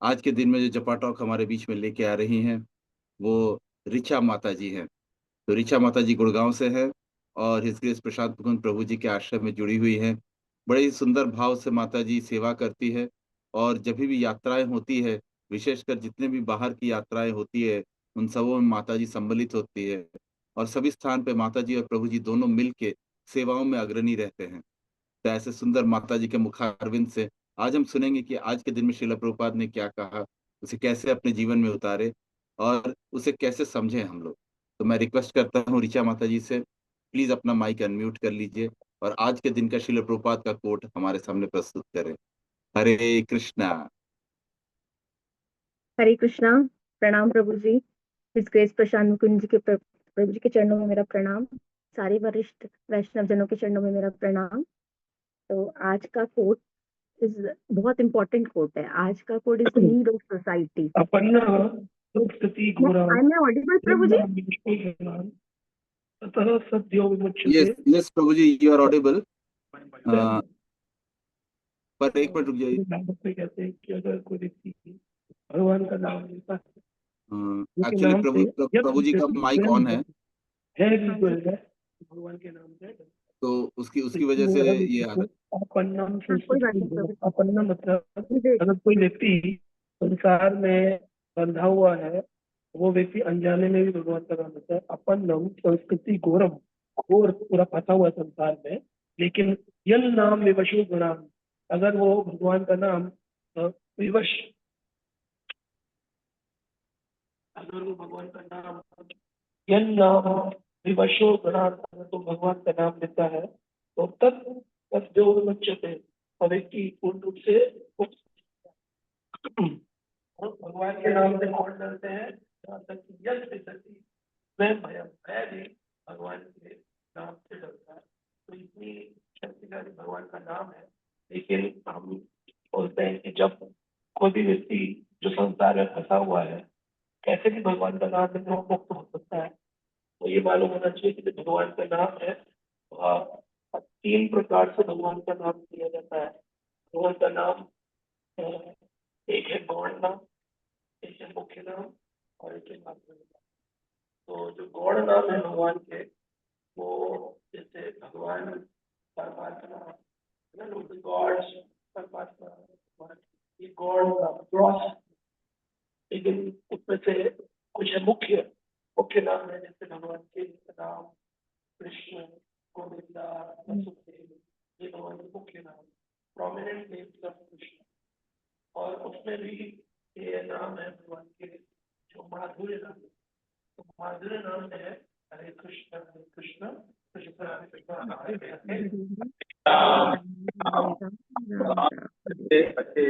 आज के दिन में जो जपा टॉक हमारे बीच में लेके आ रही हैं, वो ऋचा माता जी हैं। तो ऋचा माता जी गुड़गाँव से हैं और हिज ग्रेस प्रशांत मुकुंद प्रभु जी के आश्रम में जुड़ी हुई हैं। बड़े ही सुंदर भाव से माता जी सेवा करती है और जभी भी यात्राएँ होती है, विशेषकर जितने भी बाहर की यात्राएँ होती है, उन सबों में माता जी सम्मिलित होती है और सभी स्थान पे माता जी और प्रभु जी दोनों मिल के सेवाओं में अग्रणी रहते हैं। तो ऐसे सुंदर माता जी के मुखारविंद से आज हम सुनेंगे कि आज के दिन में श्रील प्रभुपाद ने क्या कहा, उसे कैसे अपने जीवन में उतारे और उसे कैसे समझें हम लोग। तो मैं रिक्वेस्ट करता हूँ ऋचा माता जी से, प्लीज़ अपना माइक अनम्यूट कर लीजिए और आज के दिन का श्रील प्रभुपाद का कोट हमारे सामने प्रस्तुत करें। हरे कृष्णा। हरे कृष्णा। प्रणाम प्रभु जी। इस ग्रेस प्रशांत मुकुंद जी के प्रभु जी के चरणों में मेरा प्रणाम। सारे वरिष्ठ वैष्णव जनों के चरणों में मेरा प्रणाम। तो आज का कोट इज बहुत इंपॉर्टेंट कोट है। आज का quote is need of society. अपन्ना संस्कृति घोरा I am audible Prabhu ji? ततः सद्यो विमुच्यते। Yes, yes Prabhu ji, you are audible. Then, पर एक मिनट रुक जाइए। नाम पे कहते हैं कि अगर कोई व्यक्ति भगवान का नाम लेता है उनके एक्चुअली नाम से यद प्रभु जी का व्यक्ति माइक स्वयं ऑन है, है भी जो है भगवान के नाम से तो उसकी तो उसकी वजह इसलिए से अगर ये व्यक्ति आ को रहा अपन्नम हाँ, कोई बात संस्कृति नहीं प्रभु जी। अपन्ना मतलब मुझे अगर कोई व्यक्ति संसार में बंधा हुआ है वो व्यक्ति अनजाने में भी भगवान का नाम लेता है। अपन्नम संस्कृति घोरम, घोर पूरा फंसा हुआ है संसार में, लेकिन यन नाम विवशो गुणाम, अगर वो भगवान का नाम विवश, अगर वो भगवान का नाम यन नाम विवशो गुणाम, अगर तो भगवान का नाम लेता है तो तब तब जो विमुच्यते, और व्यक्ति पूर्ण रूप से मुक्त। और भगवान के नाम से कौन डरते हैं? जहाँ तक कि यश विशति स्वयं भयम, भय भी भगवान के नाम से डरता है। तो इतनी शक्तिशाली भगवान का नाम है, लेकिन हम बोलते हैं कि जब कोई भी व्यक्ति जो संसार में फंसा हुआ है कैसे भी भगवान का नाम लेकर वो मुक्त हो सकता है। तो ये मालूम होना चाहिए कि जो भगवान का नाम है तीन प्रकार से भगवान का नाम लिया जाता है। भगवान का नाम एक है गौण नाम, एक है मुख्य नाम और एक है मातृ नाम। तो जो गौण नाम है भगवान के, वो जैसे भगवान परमात्मा है ना, गॉड परमात्मा, ये गौण नाम क्रॉस, लेकिन उसमें से कुछ है मुख्य, मुख्य नाम है जैसे भगवान के नाम कृष्ण, गोविंदा, वसुदेव, ये भगवान के मुख्य नाम, प्रोमिनेंट नेम्स ऑफ कृष्ण। और उसमें भी ये नाम है भगवान के जो माधुर्य नाम है। तो माधुर्य नाम है हरे कृष्ण कृष्ण कृष्ण हरे कृष्ण हरे हरे राम राम राम राम हरे।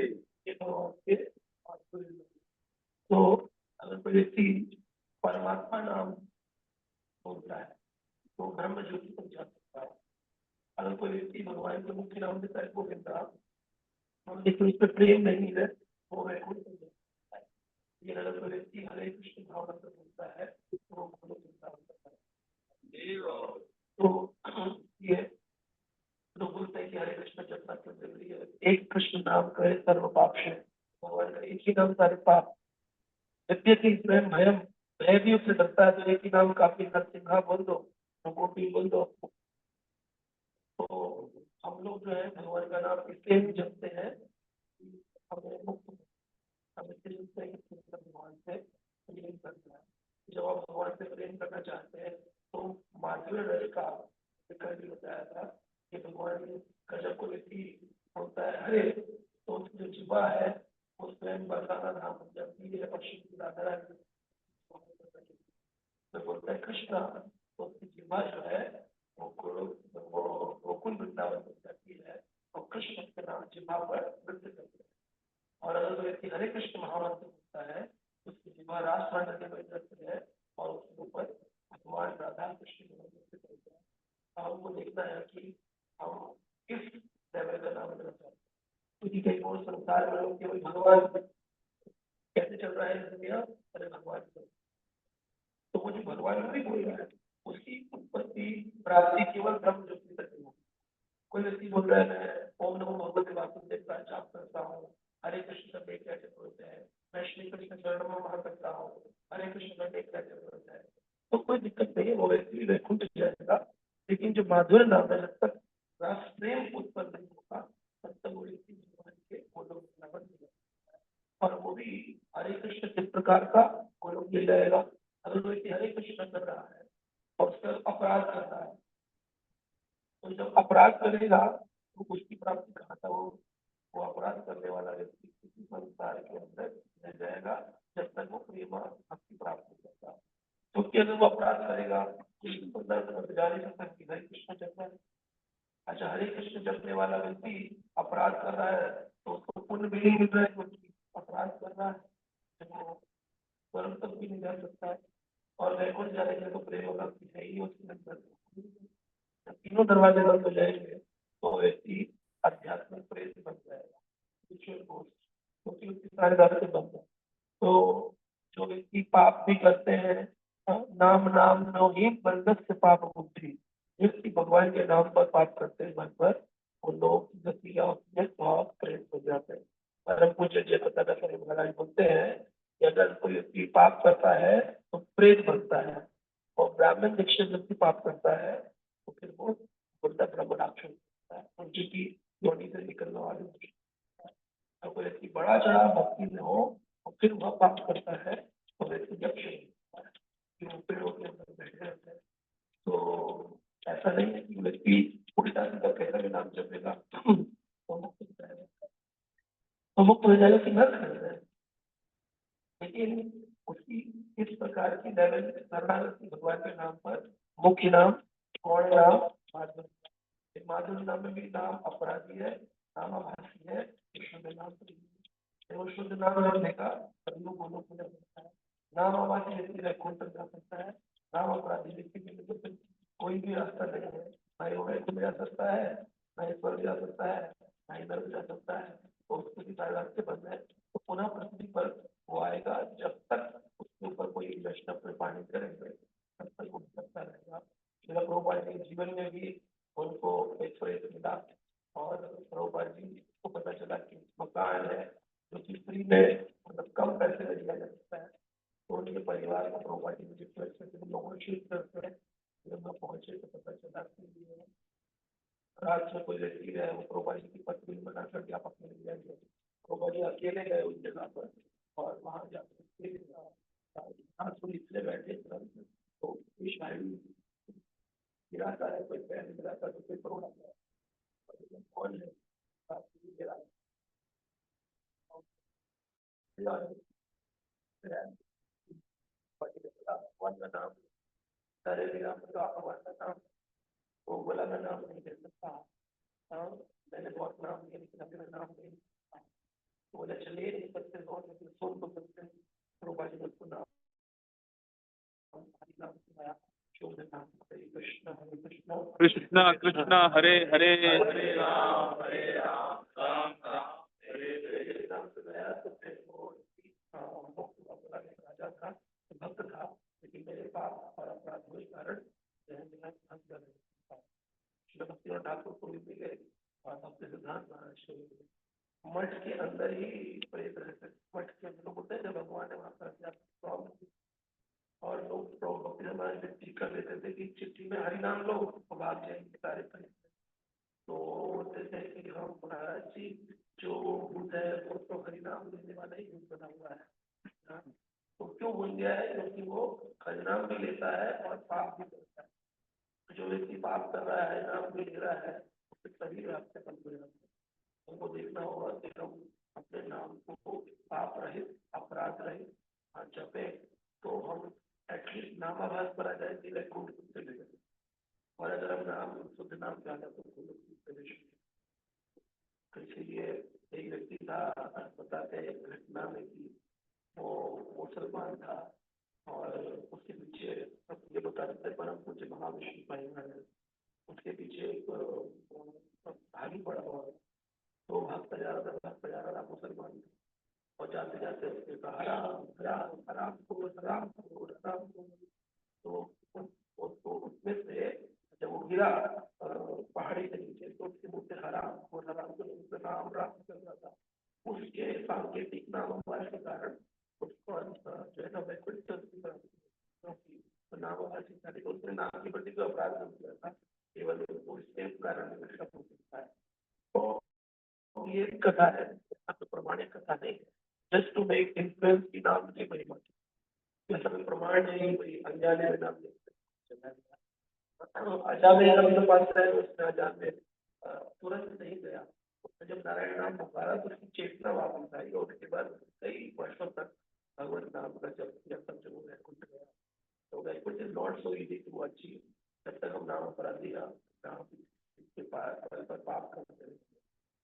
ये भगवान के माधुर्य नाम। तो अगर कोई व्यक्ति परमात्मा नाम बोलता है तो ब्रह्म ज्योति तक जा सकता है। अगर कोई व्यक्ति भगवान के मुख्य नाम देता है गोविंदा, लेकिन उस पर प्रेम नहीं है, वो वैकुंठ में जाता है। लेकिन अगर कोई व्यक्ति हरे कृष्ण भावना से बोलता है तो वो गोलोक में जाता है। तो ये लोग बोलते हैं कि हरे कृष्ण जपना क्यों जरूरी है? एक कृष्ण नाम करे सर्व पाप से, भगवान का एक ही नाम सारे पाप। यद्यपि स्वयं भयम, भय भी उससे डरता है, तो एक ही नाम काफी, नरसिंहा बोल दो, गोपी बोल दो। तो हम लोग जो है भगवान का नाम इसलिए भी जपते हैं कि हमें मुक्त, हमें भगवान से प्रेम करना है। जब आप भगवान से प्रेम करना चाहते हैं तो माधुर्य रस का कल भी बताया था कि भगवान का जब कोई व्यक्ति होता है हरे, तो उसकी जो जीवा है वो स्वयं बरसाना धाम बन जाती है, पक्षी की राधा तो बोलता है कृष्णा, तो उसकी जीवा जो है वो गोकुल वृंदावन बन जाती है और कृष्ण के नाम जीवा पर नृत्य करते हैं। और अगर व्यक्ति हरे कृष्ण महामंत्र बोलता है तो उसकी जीवा राष्ट्र के बन जाती है और उसके ऊपर भगवान राधा कृष्ण के नृत्य करते हैं। हमको देखना है कि हम किस लेवल का नाम लेना चाहते हैं, क्योंकि कई और संसार में लोग केवल भगवान कैसे चल रहा है दुनिया, अरे भगवान तो वो जो भगवान नहीं बोल रहा है उसकी उत्पत्ति प्राप्ति केवल ब्रह्म ज्योति तक नहीं होगी। कोई व्यक्ति बोल रहा है मैं ओम नमो भगवते वासुदेव का जाप करता हूँ, हरे कृष्ण में कैसे बोलते हैं, मैं श्री कृष्ण चरणों में वहां सकता हूँ, हरे कृष्ण में कैसे बोलते हैं, तो कोई दिक्कत नहीं है, वो व्यक्ति वैकुंठ जाएगा। लेकिन जो माधुर्य नाम है, जब तक रस प्रेम उत्पन्न नहीं होगा तब तक वो व्यक्ति भगवान के गोलोक में नहीं जाएगा। और वो भी हरे कृष्ण किस प्रकार का गोलोक मिल जाएगा, अगर वो व्यक्ति हरे कृष्ण कर रहा है और उसका अपराध कर रहा है, तो जब अपराध करेगा तो उसकी प्राप्ति कहाँ था, वो अपराध करने वाला व्यक्ति किसी संसार के अंदर रह जाएगा जब तक वो प्रेम भक्ति प्राप्त नहीं करता। क्योंकि अगर वो अपराध करेगा तो इस संदर्भ में जा नहीं सकता कि हरे कृष्ण जप रहा है। अच्छा, हरे कृष्ण जपने वाला व्यक्ति अपराध कर रहा है तो उसको पुण्य भी नहीं मिल रहा है, क्योंकि अपराध कर रहा है, तो स्वर्ग तक भी नहीं जा सकता है। और वैकुंठ जाएंगे तो प्रेम भक्ति है ही उसके अंदर। तीनों दरवाजे बंद हो जाएंगे तो व्यक्ति आध्यात्मिक प्रेम बन जाएगा, क्योंकि उसकी सारे रास्ते बंद है। तो जो व्यक्ति पाप भी करते हैं, नाम नाम नौहीन बंदक से पाप मुक्ति, जो व्यक्ति भगवान के नाम पर पाप करते हैं मन पर, उन लोगों की गति या बहुत प्रेरित हो जाते हैं। परम पूज्य जय सच्चिदानंद साईं महाराज बोलते हैं कि अगर कोई व्यक्ति पाप करता है तो प्रेत बनता है, और ब्राह्मण दीक्षित व्यक्ति पाप करता है तो फिर वो बुद्धा ब्रह्म राक्षस होता है, उनकी योनि से निकलने वाले। तो कोई व्यक्ति बड़ा चढ़ा भक्ति में हो और फिर वह पाप करता है तो व्यक्ति जब कि वो पेड़ों के अंदर बैठे रहते हैं। तो ऐसा नहीं है कि व्यक्ति उल्टा सीधा कैसा भी नाम जपेगा तो मुक्त हो जाएगा, तो मुक्त हो जाएगा कि नर्क कर जाएगा। लेकिन उसकी इस प्रकार की लेवल शरणागति भगवान के नाम पर मुख्य नाम कौन नाम, माधव। माधव नाम में भी नाम अपराधी है, नाम अभासी है, शुद्ध नाम तो शुद्ध नाम रखने का सभी लोग बोलो पूजा करता है। नाम अभासी व्यक्ति वैकुंठ तक जा सकता है, नाम अपराधी व्यक्ति के लिए तो कोई भी रास्ता नहीं है, ना ही वो वैकुंठ जा सकता है, ना ही स्वर्ग जा सकता है, ना ही नर्क जा सकता है, तो उसके भी सारे रास्ते बंद है। तो पुनः पृथ्वी पर वो आएगा, जब तक उसके ऊपर कोई वैष्णव कृपा नहीं करेंगे तब तक वो भटकता रहेगा। श्रील प्रभुपाद के जीवन में भी उनको एक प्रेत मिला, और प्रभुपाद जी को पता चला कि मकान है जो कि फ्री में मतलब कम पैसे में दिया जा सकता है, तो उनके परिवार को प्रभुपाद जी मुझे लोगों ने शेयर करते हैं। जब मैं पहुंचे तो पता चला कि रात में कोई व्यक्ति है, वो प्रभुपाद जी की पत्नी बना करके आप अपने ले जाएंगे। प्रभुपाद जी अकेले गए उस जगह पर और वहां जाकर इसलिए बैठे तो शायद गिराता है, कोई पैर गिराता है तो कोई परोड़ा है, कौन है भगवान का नाम, सारे नाम तो आप भगवान का नाम, वो बोला मैं नाम नहीं दे सकता, मैंने बहुत नाम दिया लेकिन अभी मैं नाम नहीं, तो बोला चलिए नहीं सकते सुन तो सकते हैं। प्रभुपाद जी ने उसको नाम सुनाया, शुभ नाम हरे कृष्ण कृष्ण कृष्ण हरे हरे हरे राम राम राम हरे हरे। नाम सुनाया तो फिर वो राजा था, भक्त था, लेकिन मेरे पाप और अपराध के कारण भक्ति ठाकुर को भी मिले और भक्ति सिद्धांत महाराज मठ के अंदर ही प्रेत रहते, मठ के अंदर लोग होते हैं जब भगवान ने वहां पर, और लोग भक्ति हमारे चिट्ठी कर देते थे कि चिट्ठी में हरि नाम लो तो भाग जाएंगे सारे प्रेत। तो बोलते थे कि हम महाराज जी जो भूत है वो तो हरि नाम लेने वाला ही भूत बना हुआ है। तो क्यों बन गया है, क्योंकि वो हरि नाम भी लेता है और पाप भी करता है। जो व्यक्ति पाप कर रहा है, नाम भी ले रहा है, उसके सभी रास्ते बंद हो जाते हैं। हमको देखना होगा कि हम अपने नाम को पाप रहित अपराध रहित जपे, तो हम एटलीस्ट नामाभास पर आ जाएंगे, वैकुंठ से ले। और अगर हम नाम शुद्ध नाम ज्यादा तो इसीलिए एक व्यक्ति था, बताते घटना में कि वो मुसलमान था और उसके पीछे ये बताते परम पूज्य महाविष्णु परिवार, उसके पीछे एक भागी पड़ा हुआ, तो भागता जा रहा मुसलमान, और जाते जाते उसने कहा हराम हराम हराम को हराम को हराम को। तो उसमें से जब वो गिरा पहाड़ी के नीचे तो उसके मुंह से हराम को राम राम चल रहा था। उसके के कारण उसको जो है ना वैकुंठ क्योंकि नाम अधिकारी उसने नाम के प्रति जो अपराध नहीं किया था केवल उसके कारण हो सकता है। तो ये कथा है, तो प्रमाणिक कथा नहीं है, जस्ट टू मेक इन्फ्लुएंस की नाम की महिमा ऐसा कोई प्रमाण नहीं, कोई अनजाने में नाम अजामिल अपने पास है, उसने अजामिल तुरंत नहीं गया। उसने जब नारायण नाम पुकारा तो उसकी चेतना वापस आई और उसके बाद कई वर्षों तक भगवान नाम का जब तक जो वैकुंठ गया। तो Vaikuntha is not so easy to achieve जब तक हम नाम अपराधी नाम के पर पाप करते हैं।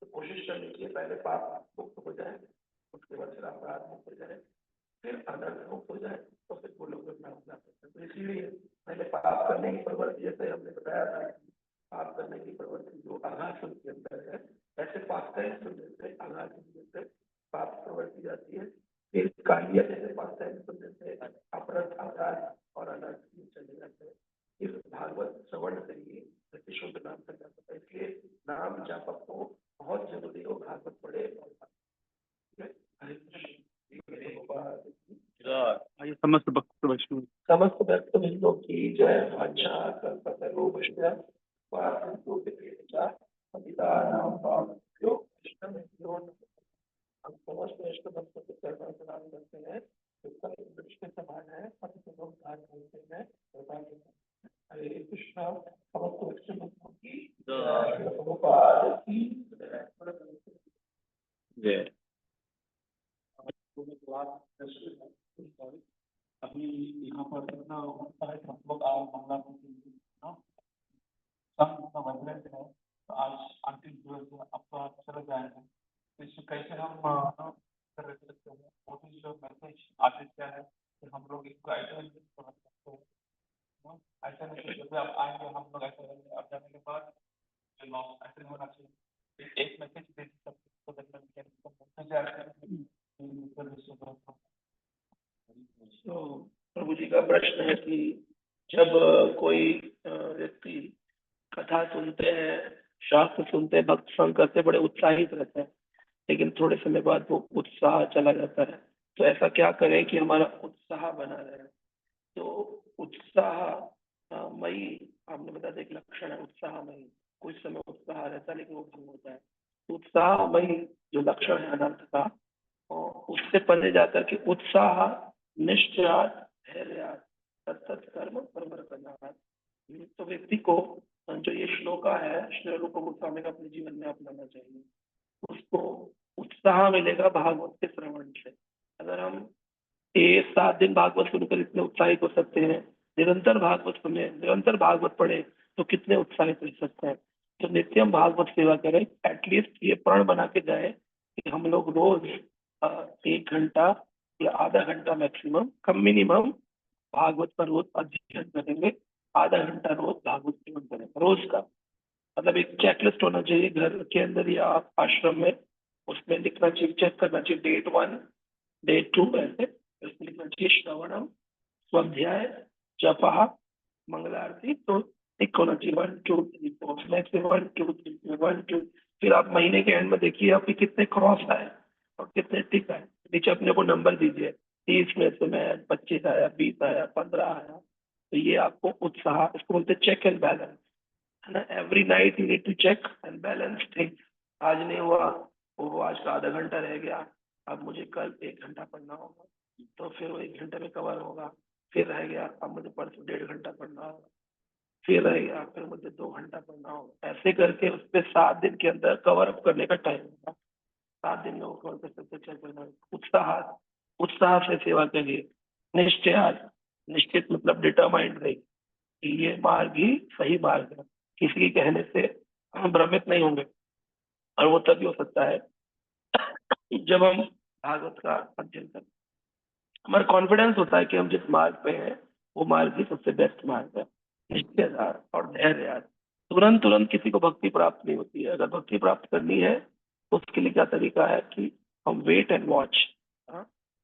तो कोशिश करनी चाहिए पहले पाप मुक्त हो जाए, उसके बाद फिर अपराध मुक्त हो जाए, फिर अनर्थ मुक्त हो जाए तो फिर वो लोग नाम जा सकते हैं। तो इसीलिए पहले पाप करने की प्रवृत्ति, जैसे हमने बताया था पाप करने की प्रवृत्ति जो आघात के अंदर है, ऐसे पाप का से आघात से पाप प्रवृत्ति जाती है। फिर कालिया जैसे पाप से अपराध अपराध और अनर्थ चले जाते हैं। इस भागवत श्रवण से ही शुद्ध नाम कर जा सकता है। इसलिए नाम जापक को बहुत जरूरी हो, भागवत पढ़े और समस्त भक्त वैष्णव समस्त भक्त बिंदु की जय। अच्छा कल्पतरु वैष्णव हम समस्त वैष्णव भक्तों के चरणों से प्रणाम करते हैं। इसका दृष्टि समान है, हरे कृष्णा। समस्त वैष्णव भक्तों की प्रभुपाद की जय। अभी यहाँ पर इतना होता है कि हम लोग आज मंगला वाइब्रेंट है, तो आज अंतिम दिवस है, अब तो आप चले जाएंगे, तो इससे कैसे हम कर सकते हैं। मोदी जो मैसेज आदेश क्या है कि हम लोग इसको ऐसा समझ सकते हैं, ऐसा नहीं जब आप आएंगे हम लोग ऐसा रहेंगे, आप जाने के बाद ऐसे होना चाहिए। एक मैसेज दे सकते तो प्रभु जी का प्रश्न है कि जब कोई व्यक्ति कथा सुनते हैं, शास्त्र सुनते हैं, भक्त संग करते, बड़े उत्साहित रहते हैं, लेकिन थोड़े समय बाद वो उत्साह चला जाता है, तो ऐसा क्या करें कि हमारा उत्साह बना रहे। तो उत्साह मई आपने बता दिया एक लक्षण है उत्साहमयी। कुछ समय उत्साह रहता है लेकिन वो भंग होता है। उत्साहमयी जो लक्षण है अनर्थ का, उससे परे जाकर के उत्साह निश्चय धैर्य सतत कर्म परमर्पणा। तो व्यक्ति को जो ये श्लोका है श्री रूप गोस्वामी का अपने जीवन में अपनाना चाहिए। उसको उत्साह मिलेगा भागवत के श्रवण से। अगर हम 7 दिन भागवत सुनकर इतने उत्साहित हो सकते हैं, निरंतर भागवत सुने, निरंतर भागवत पढ़े तो कितने उत्साहित हो सकते हैं। तो नित्यम भागवत सेवा करें। एटलीस्ट ये प्रण बना के जाए कि हम लोग रोज 1 घंटा या आधा घंटा मैक्सिमम कम मिनिमम भागवत पर रोज अध्ययन करेंगे। आधा घंटा रोज भागवत सेवन करेंगे रोज का। मतलब एक चेकलिस्ट होना चाहिए घर के अंदर या आप आश्रम में, उसमें लिखना चाहिए, चेक करना चाहिए डेट 1 डेट 2 ऐसे उसमें लिखना चाहिए श्रवणम स्वाध्याय जपा मंगला आरती। तो एक होना चाहिए 1 2 3 4 मैक्सिमम 1 2 3 1 2। फिर आप महीने के एंड में देखिए आपके कितने क्रॉस आए और कितने टिक आए, नीचे अपने को नंबर दीजिए। 30 में से मैं 25 आया, 20 आया, 15 आया। तो ये आपको उत्साह, इसको बोलते चेक एंड बैलेंस है ना। Every night you need to check and balance things. आज नहीं हुआ वो, आज का आधा घंटा रह गया, अब मुझे कल 1 घंटा पढ़ना होगा, तो फिर वो 1 घंटे में कवर होगा। फिर रह गया अब मुझे परसों 1.5 घंटा पढ़ना होगा, फिर रह गया फिर मुझे 2 घंटा पढ़ना होगा। ऐसे करके उस पर 7 दिन के अंदर कवर अप करने का टाइम होगा। 7 दिन में वो कवर कर सकते चल करना। उत्साह से सेवा करिए। निश्चित मतलब डिटरमाइंड रही कि ये मार्ग ही सही मार्ग है। किसी के कहने से हम भ्रमित नहीं होंगे, और वो तभी हो सकता है जब हम भागवत का अध्ययन करें। हमारा कॉन्फिडेंस होता है कि हम जिस मार्ग पे हैं वो मार्ग ही सबसे बेस्ट मार्ग है। निश्चय और धैर्य। तुरंत किसी को भक्ति प्राप्त नहीं होती है। अगर भक्ति प्राप्त करनी है तो उसके लिए क्या तरीका है कि हम वेट एंड वॉच।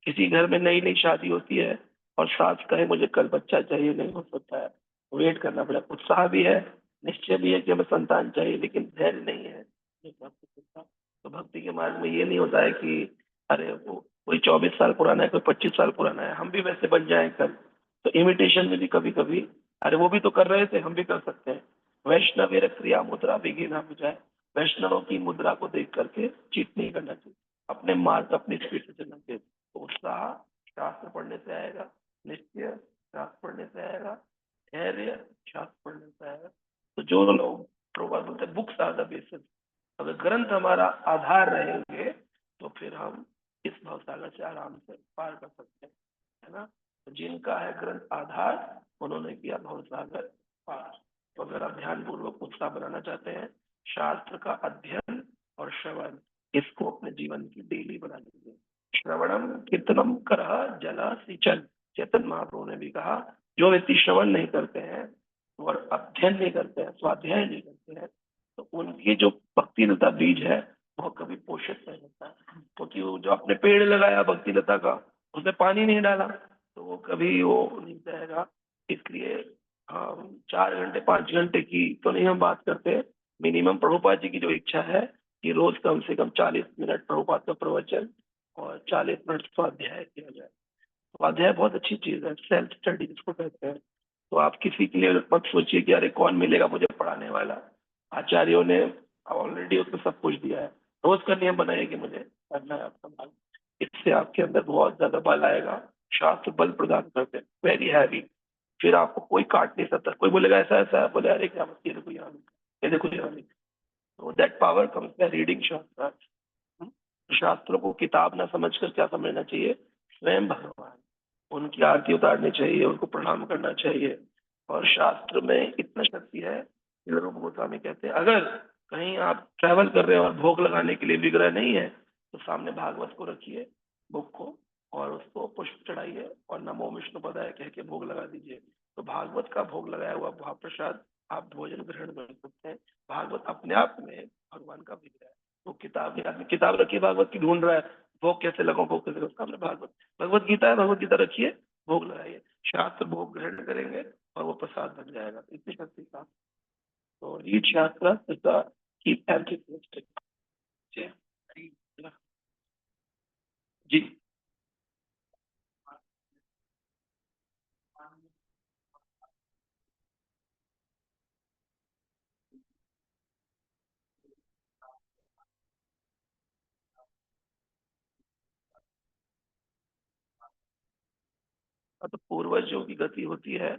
किसी घर में नई शादी होती है और सास कहे मुझे कल बच्चा चाहिए, नहीं हो सकता है, वेट करना पड़ेगा। उत्साह भी है, निश्चय भी है कि हमें संतान चाहिए, लेकिन धैर्य नहीं है। तो भक्ति के मार्ग में ये नहीं होता है कि अरे वो कोई 24 साल पुराना है, कोई 25 साल पुराना है, हम भी वैसे बन जाएं कल, तो इमिटेशन में भी कभी कभी, अरे वो भी तो कर रहे थे, हम भी कर सकते हैं। वैष्णव क्रिया मुद्रा विघ्न हो जाए, वैष्णवों की मुद्रा को देख करके चीट नहीं करना चाहिए, अपने मार्ग अपनी स्पीड से चलना चाहिए। तो उत्साह शास्त्र पढ़ने से आएगा, निश्चय शास्त्र पढ़ने से आएगा, धैर्य शास्त्र पढ़ने से आएगा। तो जो लोग प्रभुपाद बोलते हैं बुक्स आर द बेसिस, अगर ग्रंथ हमारा आधार रहेंगे तो फिर हम इस भवसागर से आराम से पार कर सकते हैं, है ना। तो जिनका है ग्रंथ आधार, उन्होंने किया भवसागर पार। तो अगर आप ध्यान पूर्वक उत्साह बनाना चाहते हैं, शास्त्र का अध्ययन और श्रवण, इसको अपने जीवन की डेली बना लीजिए। श्रवणम कीर्तनम करह जला सिंचन, चेतन महाप्रभु ने भी कहा, जो व्यक्ति श्रवण नहीं करते हैं और अध्ययन नहीं करते हैं, स्वाध्याय नहीं करते हैं, तो उनकी जो भक्ति लता बीज है वो कभी पोषित नहीं होता, क्योंकि वो जो आपने पेड़ लगाया भक्ति लता का, उसमें पानी नहीं डाला तो वो कभी वो नहीं जाएगा। इसलिए हम 4 घंटे 5 घंटे की तो नहीं हम बात करते, मिनिमम प्रभुपाद जी की जो इच्छा है कि रोज कम से कम 40 मिनट प्रभुपाद का प्रवचन और 40 मिनट स्वाध्याय किया जाए। स्वाध्याय बहुत अच्छी चीज है, सेल्फ स्टडी जिसको कहते हैं। तो आप किसी के लिए मत सोचिए कि अरे कौन मिलेगा मुझे पढ़ाने वाला, आचार्यों ने ऑलरेडी उसको सब कुछ दिया है। रोज का नियम बनाइए कि मुझे करना है आपका भाग, इससे आपके अंदर बहुत ज्यादा बल आएगा। शास्त्र बल प्रदान करते हैं, वेरी हैवी। फिर आपको कोई काट नहीं सकता, कोई बोलेगा ऐसा ऐसा है, बोले अरे क्या मत, ये देखो यहाँ, ये देखो यहाँ। तो that power comes by reading शास्त्र। शास्त्रों को किताब ना समझकर क्या समझना चाहिए, स्वयं भगवान, उनकी आरती उतारनी चाहिए, उनको प्रणाम करना चाहिए। और शास्त्र में इतना शक्ति है, रूप गोस्वामी कहते हैं, अगर कहीं आप ट्रैवल कर रहे हैं और भोग लगाने के लिए विग्रह नहीं है, तो सामने भागवत को रखिए, बुक को, और उसको पुष्प चढ़ाइए और नमो विष्णु पदाय कह के भोग लगा दीजिए। तो भागवत का भोग लगाया हुआ महाप्रसाद आप भोजन ग्रहण कर सकते हैं। भागवत अपने आप में भगवान का विग्रह है। तो किताब, आदमी किताब रखी भागवत की ढूंढ रहा है, भोग कैसे लगाओ, भोग कैसे लगाओ, सामने भागवत भगवत गीता है, भगवत गीता रखिए, भोग लगाइए, शास्त्र भोग ग्रहण करेंगे और वो प्रसाद बन जाएगा। इतनी शक्ति का। तो रीड शास्त्र, कीप एवरीथिंग। जी तो पूर्वजों की गति होती है,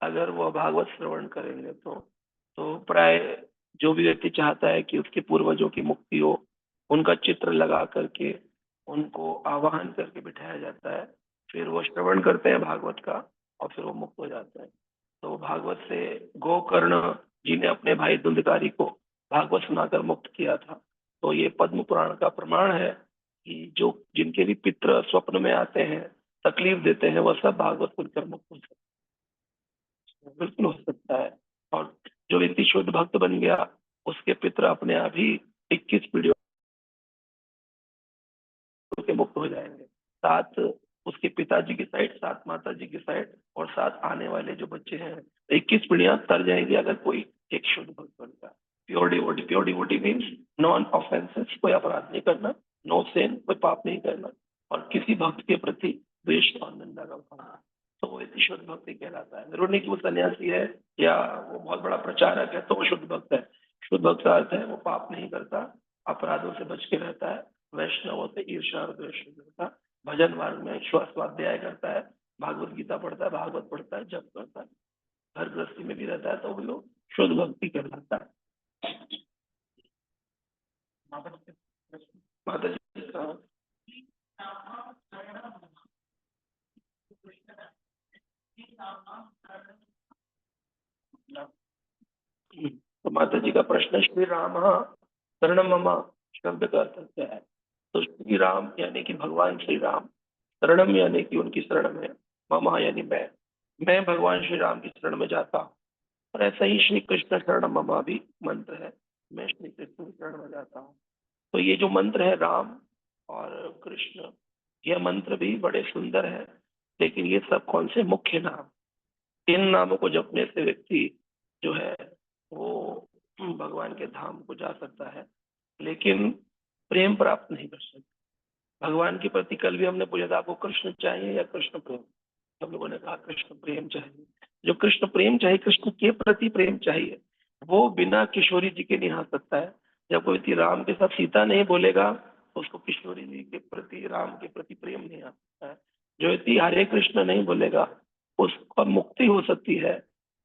अगर वो भागवत श्रवण करेंगे तो प्राय जो भी व्यक्ति चाहता है कि उसके पूर्वजों की मुक्ति हो, उनका चित्र लगा करके उनको आवाहन करके बिठाया जाता है, फिर वो श्रवण करते हैं भागवत का और फिर वो मुक्त हो जाता है। तो भागवत से गोकर्ण जी ने अपने भाई धुंधकारी को भागवत सुनाकर मुक्त किया था। तो ये पद्म पुराण का प्रमाण है कि जो जिनके भी पितृ स्वप्न में आते हैं, तकलीफ देते हैं, वह सब भागवत सुनकर मुक्त हो सकते हैं। बिल्कुल हो सकता है। और जो व्यक्ति शुद्ध भक्त बन गया, उसके पितृ अपने आप ही 21 पीढ़ियों के मुक्त हो जाएंगे। 7 उसके पिताजी की साइड, 7 माता जी की साइड और 7 आने वाले जो बच्चे हैं, 21 पीढ़ियां तर जाएंगी अगर कोई एक शुद्ध भक्त बनता है। Pure devotee, pure devotee means non offences, कोई अपराध नहीं करना, नो सेन, कोई पाप नहीं करना, और किसी भक्त के प्रति द्वेष और निंदा का भाव, तो वो इतनी शुद्ध भक्ति कहलाता है। जरूर नहीं कि वो सन्यासी है या वो बहुत बड़ा प्रचारक है तो वो शुद्ध भक्त है। शुद्ध भक्त का अर्थ है वो पाप नहीं करता, अपराधों से बच के रहता है, वैष्णवों से ईर्ष्या और द्वेष नहीं करता, भजन मार्ग में स्वाध्याय करता है, भागवत गीता पढ़ता है, भागवत पढ़ता है, जप करता है, घर गृहस्थी में भी रहता है, तो वो लोग शुद्ध भक्ति कहलाता है। माता जी का तो माता जी का प्रश्न, श्री राम शरणम मम शब्द का अर्थ क्या है? तो श्री राम यानी कि भगवान श्री राम, शरणम यानी कि उनकी शरण में, मम यानी मैं भगवान श्री राम की शरण में जाता हूँ। और ऐसा ही श्री कृष्ण शरण मम भी मंत्र है, मैं श्री कृष्ण की शरण में जाता हूँ। तो ये जो मंत्र है राम और कृष्ण, यह मंत्र भी बड़े सुंदर है, लेकिन ये सब कौन से मुख्य नाम, इन नामों को जपने से व्यक्ति जो है वो भगवान के धाम को जा सकता है, लेकिन प्रेम प्राप्त नहीं कर सकता। भगवान के प्रति कल भी हमने पूछा था, आपको कृष्ण चाहिए या कृष्ण प्रेम? सब लोगों ने कहा कृष्ण प्रेम चाहिए। जो कृष्ण प्रेम चाहिए, कृष्ण के प्रति प्रेम चाहिए, वो बिना किशोरी जी के नहीं आ सकता है। जब कोई व्यक्ति राम के साथ सीता नहीं बोलेगा, उसको किशोरी जी के प्रति, राम के प्रति प्रेम नहीं आ सकता है। जो व्यक्ति हरे कृष्ण नहीं बोलेगा, उसको मुक्ति हो सकती है,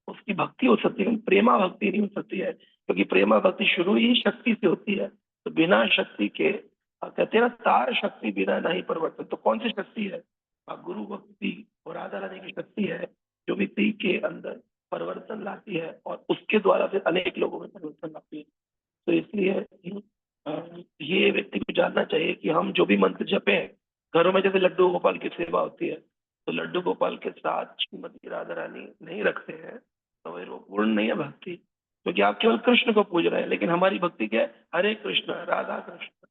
उसकी भक्ति हो सकती है, प्रेमा भक्ति नहीं हो सकती है, क्योंकि प्रेमा भक्ति शुरू ही शक्ति से होती है। तो बिना शक्ति के, कहते हैं ना, तार शक्ति बिना नहीं परिवर्तन। तो कौन सी शक्ति है? गुरु भक्ति और राधा रानी की शक्ति है, जो व्यक्ति के अंदर परिवर्तन लाती है और उसके द्वारा फिर अनेक लोगों में परिवर्तन लाती है। तो इसलिए ये व्यक्ति को जानना चाहिए कि हम जो भी मंत्र जपे हैं, घरों में जैसे लड्डू गोपाल की सेवा होती है, तो लड्डू गोपाल के साथ श्रीमती राधा रानी नहीं रखते हैं, तो वो पूर्ण नहीं है भक्ति, क्योंकि आप केवल कृष्ण को पूज रहे हैं। लेकिन हमारी भक्ति क्या है? हरे कृष्ण, राधा कृष्ण।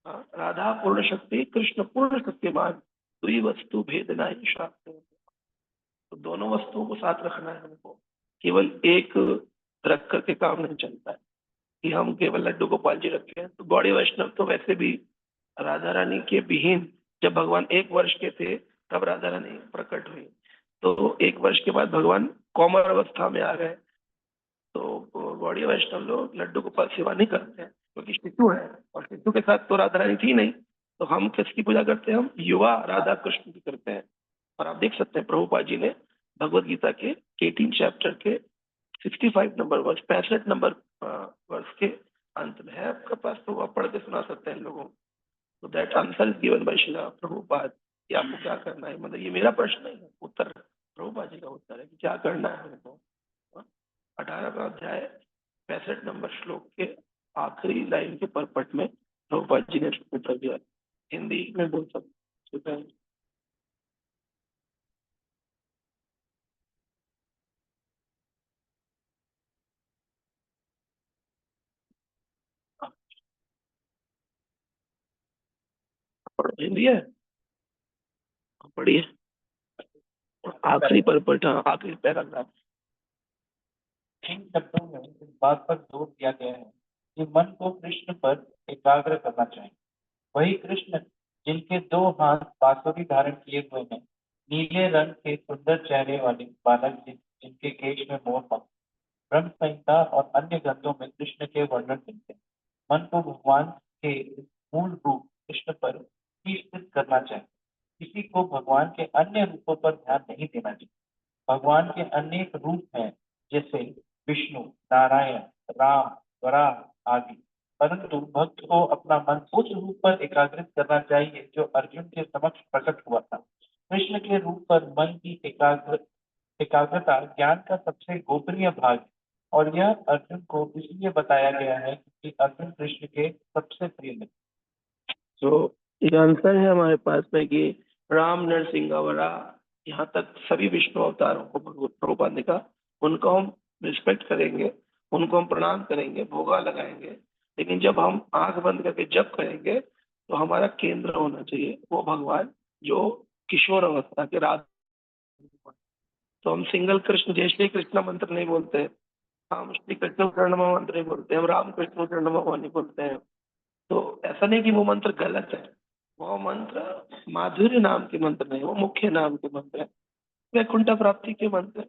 हाँ, राधा पूर्ण शक्ति, कृष्ण पूर्ण शक्तिमान, दुई वस्तु भेद नहीं शास्त्र। तो दोनों वस्तुओं को साथ रखना है हमको, केवल एक रख करके काम नहीं चलता है कि हम केवल लड्डू गोपाल जी रखे हैं। तो गौड़ी वैष्णव तो वैसे भी राधा रानी के विहीन, जब भगवान 1 वर्ष के थे तब राधा रानी प्रकट हुई, तो 1 वर्ष के बाद भगवान कौमार अवस्था में आ गए। तो गौड़ी वैष्णव लोग लड्डू गोपाल सेवा नहीं करते हैं, क्योंकि शिशु है, और शिशु के साथ तो राधा रानी थी नहीं। तो हम किसकी पूजा करते हैं? हम युवा राधा कृष्ण की करते हैं। और आप देख सकते हैं प्रभुपाद जी ने भगवत गीता के 18 चैप्टर के 65 नंबर वर्ष, 65 नंबर वर्ष के अंत में है आपके पास, तो आप पढ़ के सुना सकते हैं लोगों को। तो that answer is given by Srila Prabhupada कि आपको क्या करना है। मतलब ये मेरा प्रश्न नहीं है, उत्तर प्रभुपाद जी का उत्तर है कि क्या करना है हमको। 18वां अध्याय 65 नंबर श्लोक के आखिरी लाइन के परपट में प्रभुपाद जी ने उत्तर दिया। हिंदी में बोल सकते हैं। हिंदी है, पढ़िए आखिरी परपट, हाँ आखिरी पैराग्राफ। इन शब्दों में इस बात पर जोर दिया गया है कि मन को कृष्ण पर एकाग्र करना चाहिए। वही कृष्ण जिनके 2 हाथ बांसुरी धारण किए हुए हैं, नीले रंग के सुंदर चेहरे वाले बालक जिनके केश में मोर पंख, ब्रह्म संहिता और अन्य ग्रंथों में कृष्ण के वर्णन मिलते हैं। मन को भगवान के मूल रूप कृष्ण पर ही स्थित करना चाहिए। किसी को भगवान के अन्य रूपों पर ध्यान नहीं देना चाहिए। भगवान के अनेक रूप हैं, जैसे विष्णु, नारायण, राम, वराह आदि, परंतु भक्त को अपना मन उस रूप पर एकाग्रित करना चाहिए जो अर्जुन के समक्ष प्रकट हुआ था। कृष्ण के रूप पर मन की एकाग्रता ज्ञान का सबसे गोपनीय भाग है, और यह अर्जुन को इसलिए बताया गया है क्योंकि अर्जुन कृष्ण के सबसे प्रिय मित्र। तो ये आंसर है हमारे पास में कि राम, नरसिंह, वराह, यहाँ तक सभी विष्णु अवतारों को प्रभुपाद ने कहा, उनको हम रिस्पेक्ट करेंगे, उनको हम प्रणाम करेंगे, भोगा लगाएंगे। लेकिन जब हम आंख बंद करके जप करेंगे, तो हमारा केंद्र होना चाहिए वो भगवान, जो किशोर अवस्था के राधा। तो हम सिंगल कृष्ण जय श्री कृष्ण मंत्र नहीं बोलते हैं, हम श्री कृष्ण शरणम मंत्र नहीं बोलते, हम राम कृष्ण शरणम नहीं बोलते हैं। तो ऐसा नहीं कि वो मंत्र गलत है, वो मंत्र माधुर्य नाम के मंत्र नहीं, वो मुख्य नाम के मंत्र है, वैकुंठ प्राप्ति के मंत्र है।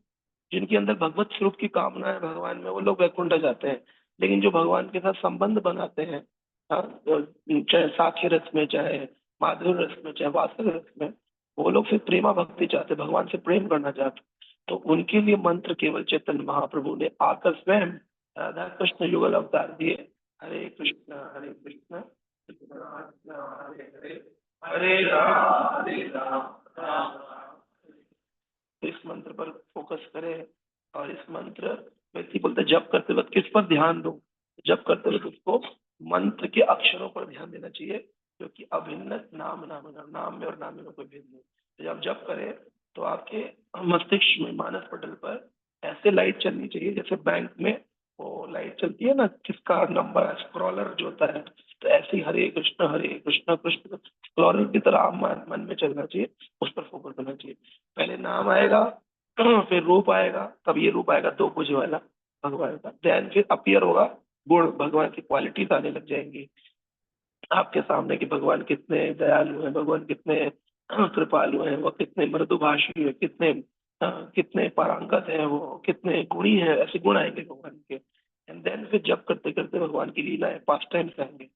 जिनके अंदर भगवत स्वरूप की कामना है भगवान में, वो लोग वैकुंठ जाते हैं। लेकिन जो भगवान के साथ संबंध बनाते हैं, चाहे साख्य रस में, चाहे माधुर्य रस में, चाहे वासव रस में, वो लोग फिर प्रेमा भक्ति चाहते, भगवान से प्रेम करना चाहते। तो उनके लिए मंत्र केवल चैतन्य महाप्रभु ने आकर स्वयं राधा कृष्ण युगल अवतार दिए। हरे कृष्ण कृष्ण हरे हरे, हरे राम राम राम। इस मंत्र पर फोकस करें। और इस मंत्र, व्यक्ति बोलते जप करते वक्त किस पर ध्यान दो? जप करते वक्त उसको मंत्र के अक्षरों पर ध्यान देना चाहिए, क्योंकि अभिन्न नाम नाम नाम में और नाम में कोई भेद नहीं। तो जब जप करें तो आपके मस्तिष्क में, मानस पटल पर ऐसे लाइट चलनी चाहिए जैसे बैंक में वो लाइट चलती है ना, किसका नंबर स्क्रॉलर जो होता है, तो ऐसे ही हरे कृष्ण कृष्ण स्क्रॉलर की तरह आप मन में चलना चाहिए, उस पर फोकस करना चाहिए। पहले नाम आएगा, फिर रूप आएगा, तब ये रूप आएगा 2 भुज वाला भगवान का, ध्यान फिर अपीयर होगा, गुण भगवान की क्वालिटीज आने लग जाएंगी। आपके सामने कि भगवान कितने दयालु हैं, भगवान कितने कृपालु हैं, वो कितने मृदुभाषी है, कितने पारंगत है, वो कितने गुणी है, ऐसे गुण आएंगे भगवान के। एंड देन फिर जब करते करते भगवान की लीला है, पास टाइम आएंगे।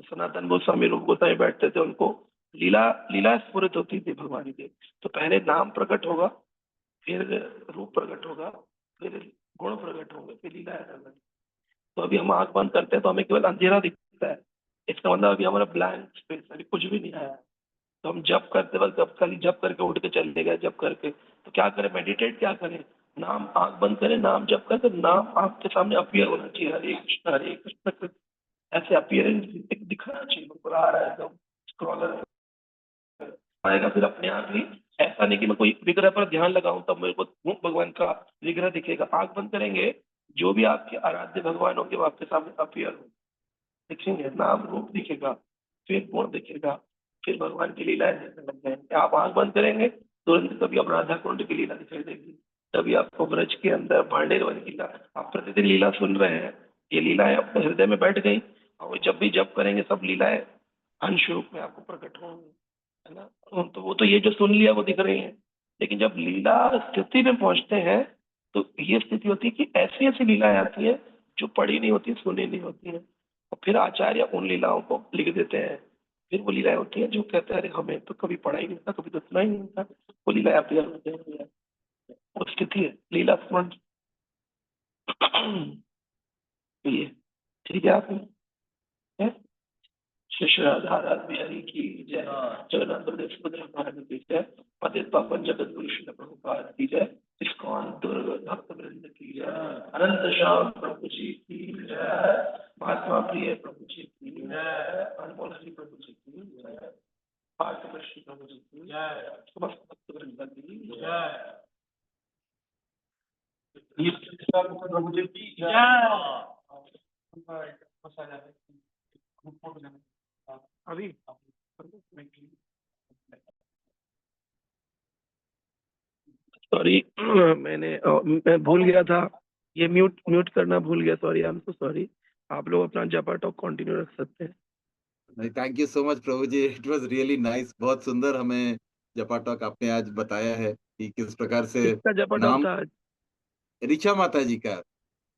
सनातन गोस्वामी रूप गोस्वामी बैठते थे, उनको लीला लीला स्फुरित होती थी भगवान की। तो पहले नाम प्रकट होगा, फिर रूप प्रकट होगा, फिर गुण प्रकट होंगे, फिर लीला है। तो अभी हम आंख बंद करते हैं तो हमें केवल अंधेरा दिखता है, इसका मतलब अभी हमारा ब्लैंक स्पेस, अभी कुछ भी नहीं आया है। तो हम जब करते वक्त अब खाली जब करके उठ के चले गए, जब करके तो क्या करें, मेडिटेट क्या करें, नाम आंख बंद करें, नाम जब करें तो नाम आपके सामने अपीयर होना चाहिए, हरे कृष्ण ऐसे अपीयरेंस दिखना चाहिए, बिल्कुल आ रहा है तो स्क्रॉलर आएगा फिर अपने आप ही। ऐसा नहीं कि मैं कोई विग्रह पर ध्यान लगाऊं तब मेरे को भगवान का विग्रह दिखेगा। आंख बंद करेंगे, जो भी आपके आराध्य भगवान होंगे वो आपके सामने अपीयर हो दिखेंगे, नाम रूप दिखेगा, फिर गुण दिखेगा, फिर भगवान की लीलाएं देखने लग जाएंगे। आप आंख बंद करेंगे तुरंत कभी आप राधा कुंड की लीला दिखाई देगी, तभी आपको ब्रज के अंदर भांडेर वाली लीला, आप प्रतिदिन लीला सुन रहे हैं, ये लीलाएं अपने हृदय में बैठ गई, और वो जब भी जब करेंगे सब लीलाएं अंश रूप में आपको प्रकट होंगी, है ना। तो वो तो ये जो सुन लिया वो दिख रही है, लेकिन जब लीला स्थिति में पहुंचते हैं तो ये स्थिति होती है कि ऐसी ऐसी लीलाएं आती है जो पढ़ी नहीं होती, सुनी नहीं होती है, और फिर आचार्य उन लीलाओं को लिख देते हैं। फिर वो लीलाएं होती हैं जो कहते हैं अरे हमें तो कभी पढ़ा ही नहीं था, कभी तो सुना ही नहीं था, वो लीलाएं अपीयर होते हैं। वो स्थिति है लीला स्मरण। ये ठीक है आपने है? श्री राधा राधा बिहारी की जय, जगन्नाथ बलदेव सुभद्रा महाराज की जय, पतित पावन जगत गुरु श्रील प्रभुपाद की जय, इस्कॉन दुर्ग भक्त वृंद की जय, अनंत श्याम प्रभु जी की जय, महात्मा प्रिय प्रभु जी की जय, अनमोल हरि प्रभु जी की जय, पार्थ कृष्ण प्रभु जी की जय, समस्त भक्त वृंद की जय, प्रभु जी की जय। अभी सॉरी मैं भूल गया था, ये म्यूट म्यूट करना भूल गया, sorry, I am so sorry. आप लोग अपना जपा टॉक कंटिन्यू रख सकते हैं। नहीं, थैंक यू सो मच प्रभु जी, इट वाज रियली नाइस। बहुत सुंदर हमें जपा टॉक आपने आज बताया है कि किस प्रकार से किसका जपा टॉक नाम था आज? ऋचा माता जी का।